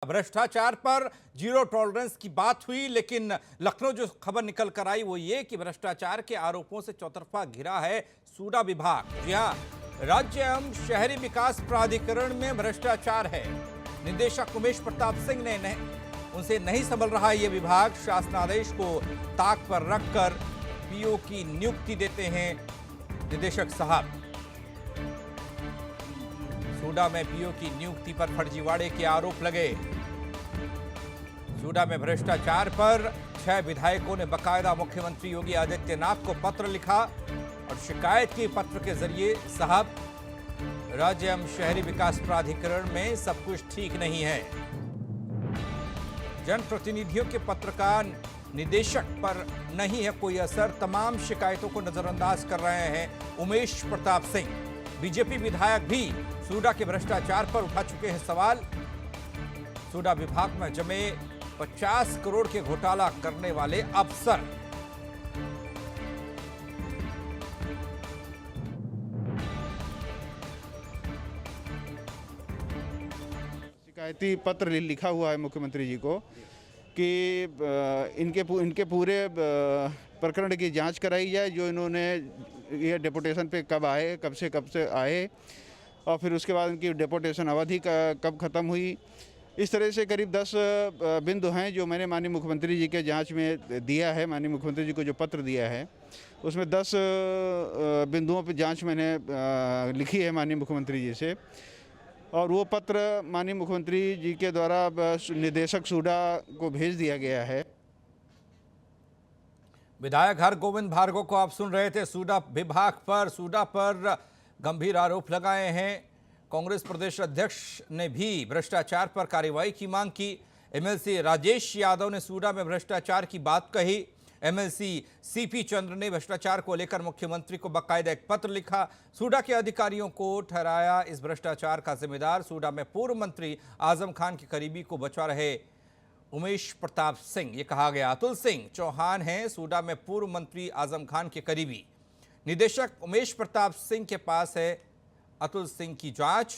भ्रष्टाचार पर zero tolerance की बात हुई, लेकिन लखनऊ जो खबर निकल कर आई वो ये कि भ्रष्टाचार के आरोपों से चौतरफा घिरा है सूडा विभाग। जी हां, राज्य एवं शहरी विकास प्राधिकरण में भ्रष्टाचार है। निदेशक उमेश प्रताप सिंह ने उनसे नहीं संभल रहा ये विभाग। शासनादेश को ताक पर रखकर पीओ की नियुक्ति देते हैं निदेशक साहब। सूडा में पीओ की नियुक्ति पर फर्जीवाड़े के आरोप लगे। सूडा में भ्रष्टाचार पर 6 विधायकों ने बकायदा मुख्यमंत्री योगी आदित्यनाथ को पत्र लिखा और शिकायत की। पत्र के जरिए साहब, राज्य एवं शहरी विकास प्राधिकरण में सब कुछ ठीक नहीं है। जनप्रतिनिधियों के पत्र का निदेशक पर नहीं है कोई असर। तमाम शिकायतों को नजरअंदाज कर रहे हैं उमेश प्रताप सिंह। बीजेपी विधायक भी सूडा के भ्रष्टाचार पर उठा चुके हैं सवाल। सूडा विभाग में जमे 50 करोड़ के घोटाला करने वाले अफसर। शिकायती पत्र लिखा हुआ है मुख्यमंत्री जी को कि इनके पूरे प्रकरण की जांच कराई जाए। जो इन्होंने ये डेपुटेशन पे कब आए, कब से आए, और फिर उसके बाद इनकी डेपुटेशन अवधि कब ख़त्म हुई। इस तरह से करीब 10 बिंदु हैं जो मैंने माननीय मुख्यमंत्री जी के जांच में दिया है। माननीय मुख्यमंत्री जी को जो पत्र दिया है उसमें 10 बिंदुओं पर जांच मैंने लिखी है माननीय मुख्यमंत्री जी से, और वो पत्र माननीय मुख्यमंत्री जी के द्वारा निदेशक सूडा को भेज दिया गया है। विधायक हरगोविंद भार्गव को आप सुन रहे थे। सूडा विभाग पर, सूडा पर गंभीर आरोप लगाए हैं। कांग्रेस प्रदेश अध्यक्ष ने भी भ्रष्टाचार पर कार्रवाई की मांग की। एमएलसी राजेश यादव ने सूडा में भ्रष्टाचार की बात कही। एमएलसी सीपी चंद्र ने भ्रष्टाचार को लेकर मुख्यमंत्री को बाकायदा एक पत्र लिखा। सूडा के अधिकारियों को ठहराया इस भ्रष्टाचार का जिम्मेदार। सूडा में पूर्व मंत्री आजम खान के करीबी को बचा रहे उमेश प्रताप सिंह, ये कहा गया। अतुल सिंह चौहान हैं सूडा में पूर्व मंत्री आजम खान के करीबी। निदेशक उमेश प्रताप सिंह के पास है अतुल सिंह की जांच।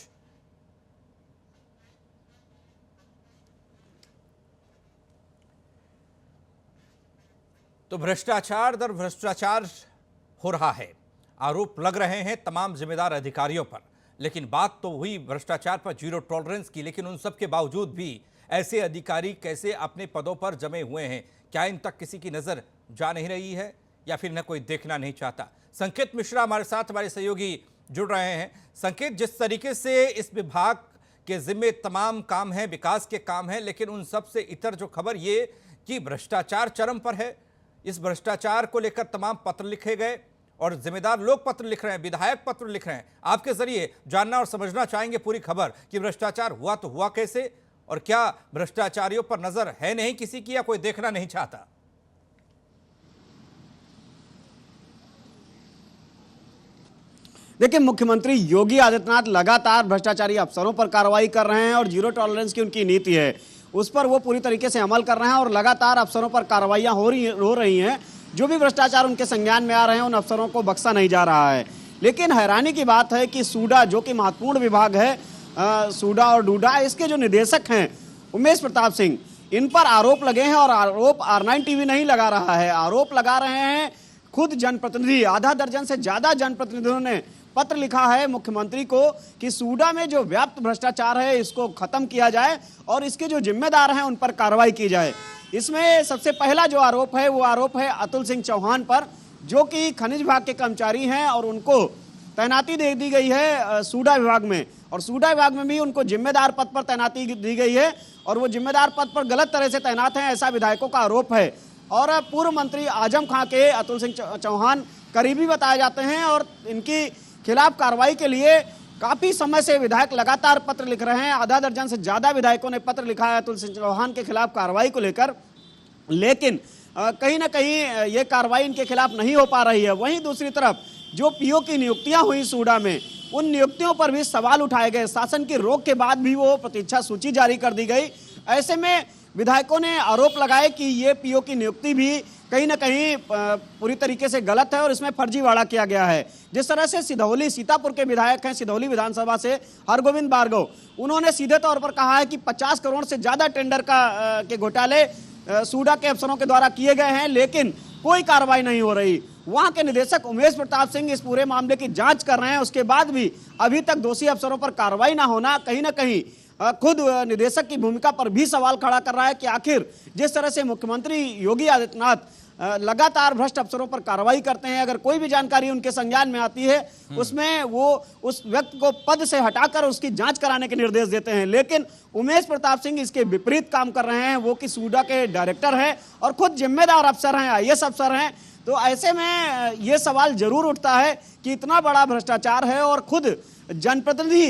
तो भ्रष्टाचार दर भ्रष्टाचार हो रहा है। आरोप लग रहे हैं तमाम जिम्मेदार अधिकारियों पर, लेकिन बात तो हुई भ्रष्टाचार पर जीरो टॉलरेंस की। लेकिन उन सब के बावजूद भी ऐसे अधिकारी कैसे अपने पदों पर जमे हुए हैं? क्या इन तक किसी की नजर जा नहीं रही है, या फिर न कोई देखना नहीं चाहता? संकेत मिश्रा हमारे साथ, हमारे सहयोगी जुड़ रहे हैं। संकेत, जिस तरीके से इस विभाग के जिम्मे तमाम काम हैं, विकास के काम हैं, लेकिन उन सब से इतर जो खबर ये कि भ्रष्टाचार चरम पर है। इस भ्रष्टाचार को लेकर तमाम पत्र लिखे गए और जिम्मेदार लोग पत्र लिख रहे हैं, विधायक पत्र लिख रहे हैं। आपके जरिए जानना और समझना चाहेंगे पूरी खबर कि भ्रष्टाचार हुआ तो हुआ कैसे, और क्या भ्रष्टाचारियों पर नजर है नहीं किसी की, या कोई देखना नहीं चाहता? देखिए, मुख्यमंत्री योगी आदित्यनाथ लगातार भ्रष्टाचारी अफसरों पर कार्रवाई कर रहे हैं और जीरो टॉलरेंस की उनकी नीति है, उस पर वो पूरी तरीके से अमल कर रहे हैं और लगातार अफसरों पर कार्रवाइयां हो रही हैं। जो भी भ्रष्टाचार उनके संज्ञान में आ रहे हैं उन अफसरों को बख्शा नहीं जा रहा है। लेकिन हैरानी की बात है कि सूडा, जो कि महत्वपूर्ण विभाग है, सूडा और डूडा, इसके जो निदेशक हैं उमेश प्रताप सिंह, इन पर आरोप लगे हैं। और आरोप R9 टीवी नहीं लगा रहा है, आरोप लगा रहे हैं खुद जनप्रतिनिधि। आधा दर्जन से ज्यादा जनप्रतिनिधियों ने पत्र लिखा है मुख्यमंत्री को कि सूडा में जो व्याप्त भ्रष्टाचार है इसको खत्म किया जाए और इसके जो जिम्मेदार हैं उन पर कार्रवाई की जाए। इसमें सबसे पहला जो आरोप है वो आरोप है अतुल सिंह चौहान पर, जो कि खनिज विभाग के कर्मचारी हैं और उनको तैनाती दे दी गई है सूडा विभाग में, और सूडा विभाग में भी उनको जिम्मेदार पद पर तैनाती दी गई है और वो जिम्मेदार पद पर गलत तरह से तैनात हैं, ऐसा विधायकों का आरोप है। और पूर्व मंत्री आजम खां के अतुल सिंह चौहान करीबी बताए जाते हैं और इनकी खिलाफ कार्रवाई के लिए काफी समय से विधायक लगातार पत्र लिख रहे हैं। आधा दर्जन से ज्यादा विधायकों ने पत्र लिखा है अतुल सिंह चौहान के खिलाफ कार्रवाई को लेकर, लेकिन कहीं ना कहीं ये कार्रवाई इनके खिलाफ नहीं हो पा रही है। वहीं दूसरी तरफ जो पीओ की नियुक्तियां हुई सूडा में, उन नियुक्तियों पर भी सवाल उठाए गए। शासन की रोक के बाद भी वो प्रतीक्षा सूची जारी कर दी गई। ऐसे में विधायकों ने आरोप लगाए कि ये पीओ की नियुक्ति भी कहीं ना कहीं पूरी तरीके से गलत है और इसमें फर्जीवाड़ा किया गया है। जिस तरह से सिधौली सीतापुर के विधायक हैं, सिधौली विधानसभा से हरगोविंद भार्गव, उन्होंने सीधे तौर पर कहा है कि 50 करोड़ से ज्यादा टेंडर के घोटाले सूडा के अफसरों के द्वारा किए गए हैं, लेकिन कोई कार्रवाई नहीं हो रही। वहां के निदेशक उमेश प्रताप सिंह इस पूरे मामले की जांच कर रहे हैं, उसके बाद भी अभी तक दोषी अफसरों पर कार्रवाई ना होना कहीं ना कहीं खुद निदेशक की भूमिका पर भी सवाल खड़ा कर रहा है कि आखिर जिस तरह से मुख्यमंत्री योगी आदित्यनाथ लगातार भ्रष्ट अफसरों पर कार्रवाई करते हैं, अगर कोई भी जानकारी उनके संज्ञान में आती है उसमें वो उस व्यक्ति को पद से हटाकर उसकी जांच कराने के निर्देश देते हैं। लेकिन उमेश प्रताप सिंह इसके विपरीत काम कर रहे हैं। वो कि सूडा के डायरेक्टर हैं और खुद जिम्मेदार अफसर हैं, आईएएस अफसर हैं। तो ऐसे में ये सवाल जरूर उठता है कि इतना बड़ा भ्रष्टाचार है और खुद जनप्रतिनिधि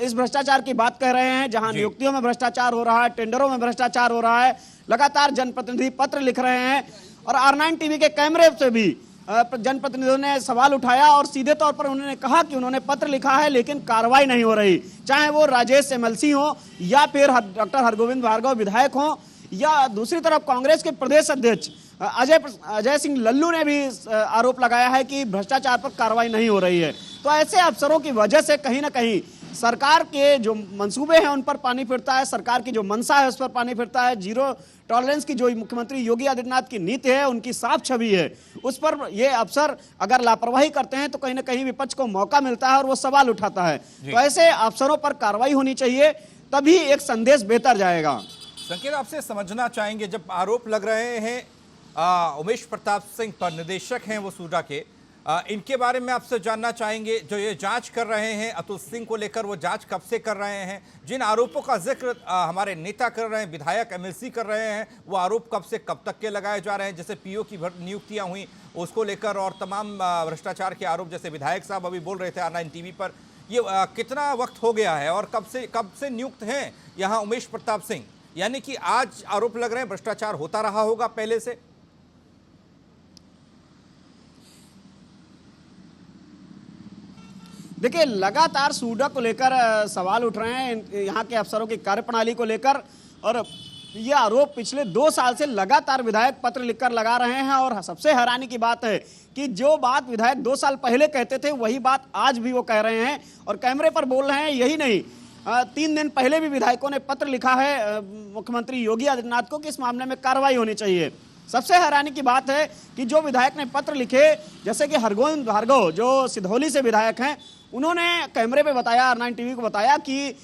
इस भ्रष्टाचार की बात कह रहे हैं, जहां नियुक्तियों में भ्रष्टाचार हो रहा है, टेंडरों में भ्रष्टाचार हो रहा है, लगातार जनप्रतिनिधि पत्र लिख रहे हैं और R9 टीवी के कैमरे से भी जनप्रतिनिधियों ने सवाल उठाया और सीधे तौर पर उन्होंने कहा कि उन्होंने पत्र लिखा है लेकिन कार्रवाई नहीं हो रही, चाहे वो राजेश MLC हो या फिर डॉक्टर हरगोविंद भार्गव विधायक हो या दूसरी तरफ कांग्रेस के प्रदेश अध्यक्ष अजय सिंह लल्लू ने भी आरोप लगाया है कि भ्रष्टाचार पर कार्रवाई नहीं हो रही है। तो ऐसे अफसरों की वजह से कहीं ना कहीं सरकार के जो मंसूबे हैं उन पर पानी फिरता है, सरकार की जो मंशा है उस पर पानी फिरता है। जीरो टॉलरेंस की जो मुख्यमंत्री योगी आदित्यनाथ की नीति है, उनकी साफ छवि है, उस पर ये अफसर अगर लापरवाही करते हैं तो कहीं ना कहीं विपक्ष को मौका मिलता है और वो सवाल उठाता है। तो ऐसे अफसरों पर कार्रवाई होनी चाहिए, तभी एक संदेश बेहतर जाएगा। संकेत, आपसे समझना चाहेंगे, जब आरोप लग रहे हैं उमेश प्रताप सिंह पर, निदेशक हैं वो सूडा के, इनके बारे में आपसे जानना चाहेंगे। जो ये जांच कर रहे हैं अतुल सिंह को लेकर, वो जांच कब से कर रहे हैं? जिन आरोपों का जिक्र हमारे नेता कर रहे हैं, विधायक MLC कर रहे हैं, वो आरोप कब से कब तक के लगाए जा रहे हैं? जैसे PO की नियुक्तियां हुई उसको लेकर और तमाम भ्रष्टाचार के आरोप, जैसे विधायक साहब अभी बोल रहे थे R9 TV पर, ये कितना वक्त हो गया है और कब से नियुक्त हैं यहाँ उमेश प्रताप सिंह? यानी कि आज आरोप लग रहे हैं, भ्रष्टाचार होता रहा होगा पहले से? देखिए, लगातार सूडा को लेकर सवाल उठ रहे हैं, यहाँ के अफसरों की कार्यप्रणाली को लेकर, और ये आरोप पिछले 2 साल से लगातार विधायक पत्र लिखकर लगा रहे हैं। और सबसे हैरानी की बात है कि जो बात विधायक 2 साल पहले कहते थे वही बात आज भी वो कह रहे हैं और कैमरे पर बोल रहे हैं। यही नहीं, 3 दिन पहले भी विधायकों ने पत्र लिखा है मुख्यमंत्री योगी आदित्यनाथ को कि इस मामले में कार्रवाई होनी चाहिए। सबसे हैरानी की बात है कि जो विधायक ने पत्र लिखे, जैसे कि हरगोविंद भार्गव जो सिधौली से विधायक हैं, उन्होंने कैमरे पे बताया, R9 TV को बताया कि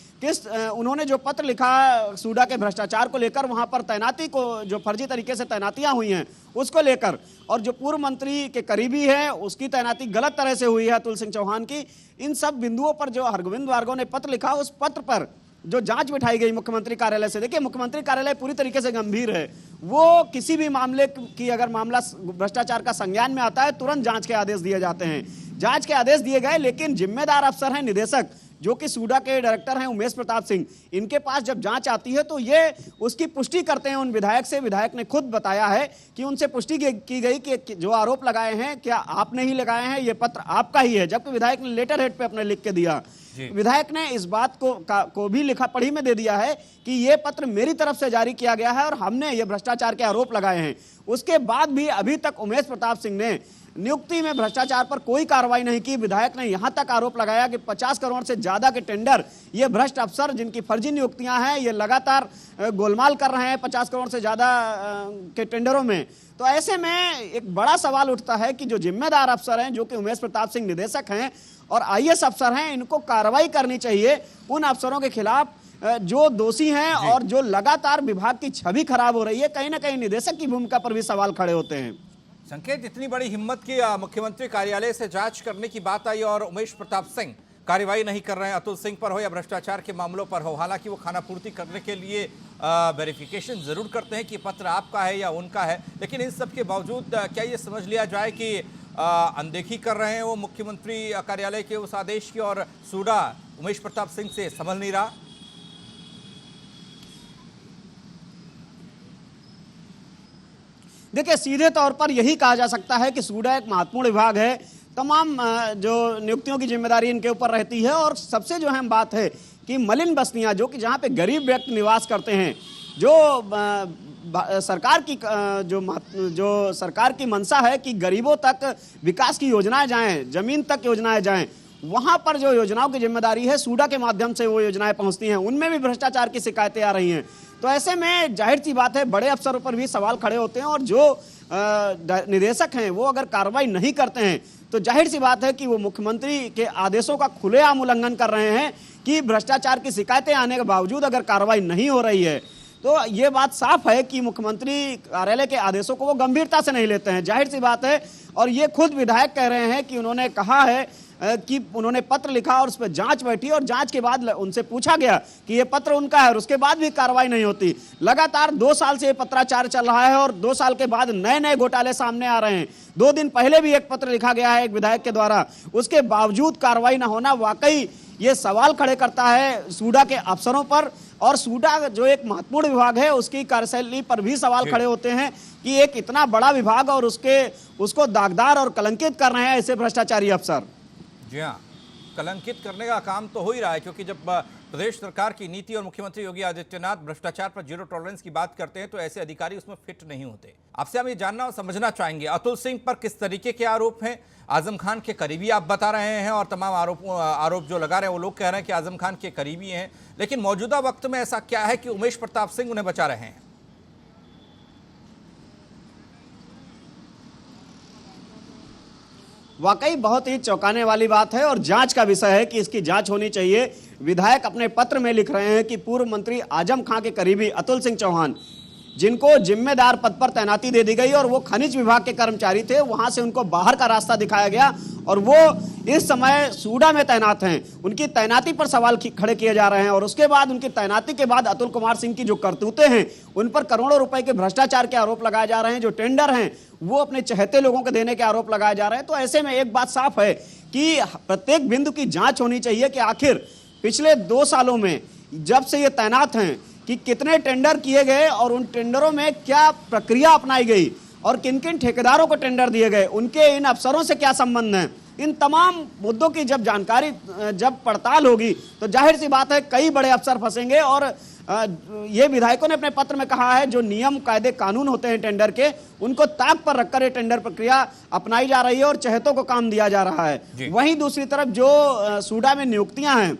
उन्होंने जो पत्र लिखा सूडा के भ्रष्टाचार को लेकर, वहां पर तैनाती को, जो फर्जी तरीके से तैनातियां हुई हैं उसको लेकर, और जो पूर्व मंत्री के करीबी है उसकी तैनाती गलत तरह से हुई है अतुल सिंह चौहान की, इन सब बिंदुओं पर जो हरगोविंद भार्गव ने पत्र लिखा, उस पत्र पर जो जांच बिठाई गई मुख्यमंत्री कार्यालय से। देखिए, मुख्यमंत्री कार्यालय पूरी तरीके से गंभीर है, वो किसी भी मामले की अगर मामला भ्रष्टाचार का संज्ञान में आता है तुरंत जांच के आदेश दिए जाते हैं। जांच के आदेश दिए गए, लेकिन जिम्मेदार अफसर हैं निदेशक, जो कि सूडा के डायरेक्टर हैं उमेश प्रताप सिंह, इनके पास जब जांच आती है तो ये उसकी पुष्टि करते हैं उन विधायक से। विधायक ने खुद बताया है कि उनसे पुष्टि की गई कि जो आरोप लगाए हैं क्या आपने ही लगाए हैं, ये पत्र आपका ही है, जबकि विधायक ने लेटर हेड पे अपने लिख के दिया। विधायक ने इस बात को भी लिखा पढ़ी में दे दिया है कि ये पत्र मेरी तरफ से जारी किया गया है और हमने ये भ्रष्टाचार के आरोप लगाए हैं। उसके बाद भी अभी तक उमेश प्रताप सिंह ने नियुक्ति में भ्रष्टाचार पर कोई कार्रवाई नहीं की। विधायक ने यहां तक आरोप लगाया कि 50 करोड़ से ज्यादा के टेंडर, ये भ्रष्ट अफसर जिनकी फर्जी नियुक्तियां हैं, ये लगातार गोलमाल कर रहे हैं 50 करोड़ से ज्यादा के टेंडरों में। तो ऐसे में एक बड़ा सवाल उठता है कि जो जिम्मेदार अफसर हैं, जो कि उमेश प्रताप सिंह निदेशक हैं और आईएएस अफसर हैं, इनको कार्रवाई करनी चाहिए उन अफसरों के खिलाफ जो दोषी हैं और जो लगातार विभाग की छवि खराब हो रही है। कहीं ना कहीं निदेशक की भूमिका पर भी सवाल खड़े होते हैं। संकेत, इतनी बड़ी हिम्मत की मुख्यमंत्री कार्यालय से जांच करने की बात आई और उमेश प्रताप सिंह कार्रवाई नहीं कर रहे हैं, अतुल सिंह पर हो या भ्रष्टाचार के मामलों पर हो। हालांकि वो खाना पूर्ति करने के लिए वेरिफिकेशन जरूर करते हैं कि पत्र आपका है या उनका है, लेकिन इन सब के बावजूद क्या ये समझ लिया जाए कि अनदेखी कर रहे हैं वो मुख्यमंत्री कार्यालय के उस आदेश की, और सूडा उमेश प्रताप सिंह से संभल नहीं रहा? देखिए, सीधे तौर पर यही कहा जा सकता है कि सूडा एक महत्वपूर्ण विभाग है, तमाम जो नियुक्तियों की जिम्मेदारी इनके ऊपर रहती है। और सबसे जो अहम बात है कि मलिन बस्तियां, जो कि जहां पे गरीब व्यक्ति निवास करते हैं, जो सरकार की जो सरकार की मंशा है कि गरीबों तक विकास की योजनाएं जाएं, जमीन तक योजनाएं जाएं, वहां पर जो योजनाओं की जिम्मेदारी है सूडा के माध्यम से वो योजनाएं पहुंचती हैं, उनमें भी भ्रष्टाचार की शिकायतें आ रही हैं। तो ऐसे में जाहिर सी बात है बड़े अफसरों पर भी सवाल खड़े होते हैं और जो निदेशक हैं वो अगर कार्रवाई नहीं करते हैं तो जाहिर सी बात है कि वो मुख्यमंत्री के आदेशों का खुलेआम उल्लंघन कर रहे हैं कि भ्रष्टाचार की शिकायतें आने के बावजूद अगर कार्रवाई नहीं हो रही है तो ये बात साफ है कि मुख्यमंत्री कार्यालय के आदेशों को वो गंभीरता से नहीं लेते हैं, जाहिर सी बात है। और ये खुद विधायक कह रहे हैं कि उन्होंने कहा है कि उन्होंने पत्र लिखा और उस पर जांच बैठी और जांच के बाद उनसे पूछा गया कि ये पत्र उनका है और उसके बाद भी कार्रवाई नहीं होती। लगातार 2 साल से ये पत्राचार चल रहा है और 2 साल के बाद नए नए घोटाले सामने आ रहे हैं। 2 दिन पहले भी एक पत्र लिखा गया है एक विधायक के द्वारा, उसके बावजूद कार्रवाई न होना वाकई ये सवाल खड़े करता है सूडा के अफसरों पर। और सूडा जो एक महत्वपूर्ण विभाग है उसकी कार्यशैली पर भी सवाल खड़े होते हैं कि एक इतना बड़ा विभाग और उसको दागदार और कलंकित कर रहे हैं ऐसे भ्रष्टाचारी अफसर। जी हाँ, कलंकित करने का काम तो हो ही रहा है, क्योंकि जब प्रदेश सरकार की नीति और मुख्यमंत्री योगी आदित्यनाथ भ्रष्टाचार पर जीरो टॉलरेंस की बात करते हैं तो ऐसे अधिकारी उसमें फिट नहीं होते। आपसे हम ये जानना और समझना चाहेंगे अतुल सिंह पर किस तरीके के आरोप हैं। आजम खान के करीबी आप बता रहे हैं और तमाम आरोप जो लगा रहे हैं वो लोग कह रहे हैं कि आजम खान के करीबी हैं, लेकिन मौजूदा वक्त में ऐसा क्या है कि उमेश प्रताप सिंह उन्हें बचा रहे हैं? वाकई बहुत ही चौंकाने वाली बात है और जांच का विषय है कि इसकी जांच होनी चाहिए। विधायक अपने पत्र में लिख रहे हैं कि पूर्व मंत्री आजम खान के करीबी अतुल सिंह चौहान, जिनको जिम्मेदार पद पर तैनाती दे दी गई और वो खनिज विभाग के कर्मचारी थे, वहां से उनको बाहर का रास्ता दिखाया गया और वो इस समय सूडा में तैनात हैं। उनकी तैनाती पर सवाल खड़े किए जा रहे हैं और उसके बाद उनकी तैनाती के बाद अतुल कुमार सिंह की जो करतूतें हैं उन पर करोड़ों रुपए के भ्रष्टाचार के आरोप लगाए जा रहे हैं। जो टेंडर हैं वो अपने चहेते लोगों को देने के आरोप लगाए जा रहे हैं। तो ऐसे में एक बात साफ है कि प्रत्येक बिंदु की जांच होनी चाहिए कि आखिर पिछले 2 सालों में जब से ये तैनात हैं कि कितने टेंडर किए गए और उन टेंडरों में क्या प्रक्रिया अपनाई गई और किन किन ठेकेदारों को टेंडर दिए गए, उनके इन अफसरों से क्या संबंध है। इन तमाम मुद्दों की जब जानकारी जब पड़ताल होगी तो जाहिर सी बात है कई बड़े अफसर फंसेंगे। और ये विधायकों ने अपने पत्र में कहा है जो नियम कायदे कानून होते हैं टेंडर के उनको ताक पर रखकर ये टेंडर प्रक्रिया अपनाई जा रही है और चहेतों को काम दिया जा रहा है। वहीं दूसरी तरफ जो सूडा में नियुक्तियां हैं,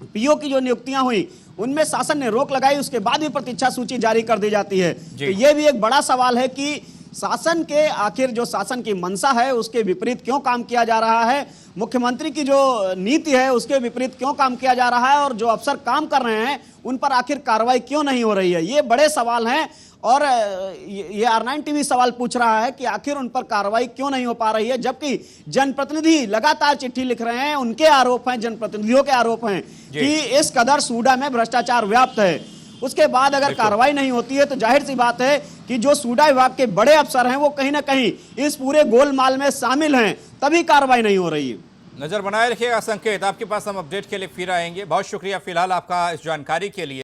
पीओ की जो नियुक्तियां हुई उनमें शासन ने रोक लगाई, उसके बाद भी प्रतीक्षा सूची जारी कर दी जाती है। तो ये भी एक बड़ा सवाल है कि शासन के आखिर जो शासन की मंशा है उसके विपरीत क्यों काम किया जा रहा है, मुख्यमंत्री की जो नीति है उसके विपरीत क्यों काम किया जा रहा है और जो अफसर काम कर रहे हैं उन पर आखिर कार्रवाई क्यों नहीं हो रही है। ये बड़े सवाल हैं और ये R9 टीवी सवाल पूछ रहा है कि आखिर उन पर कार्रवाई क्यों नहीं हो पा रही है, जबकि जनप्रतिनिधि लगातार चिट्ठी लिख रहे हैं, उनके आरोप हैं, जनप्रतिनिधियों के आरोप हैं कि इस कदर सूडा में भ्रष्टाचार व्याप्त है। उसके बाद अगर कार्रवाई नहीं होती है तो जाहिर सी बात है कि जो सूडा विभाग के बड़े अफसर हैं वो कहीं ना कहीं इस पूरे गोलमाल में शामिल हैं, तभी कार्रवाई नहीं हो रही है। नजर बनाए रखिएगा संकेत, आपके पास हम अपडेट के लिए फिर आएंगे। बहुत शुक्रिया फिलहाल आपका इस जानकारी के लिए।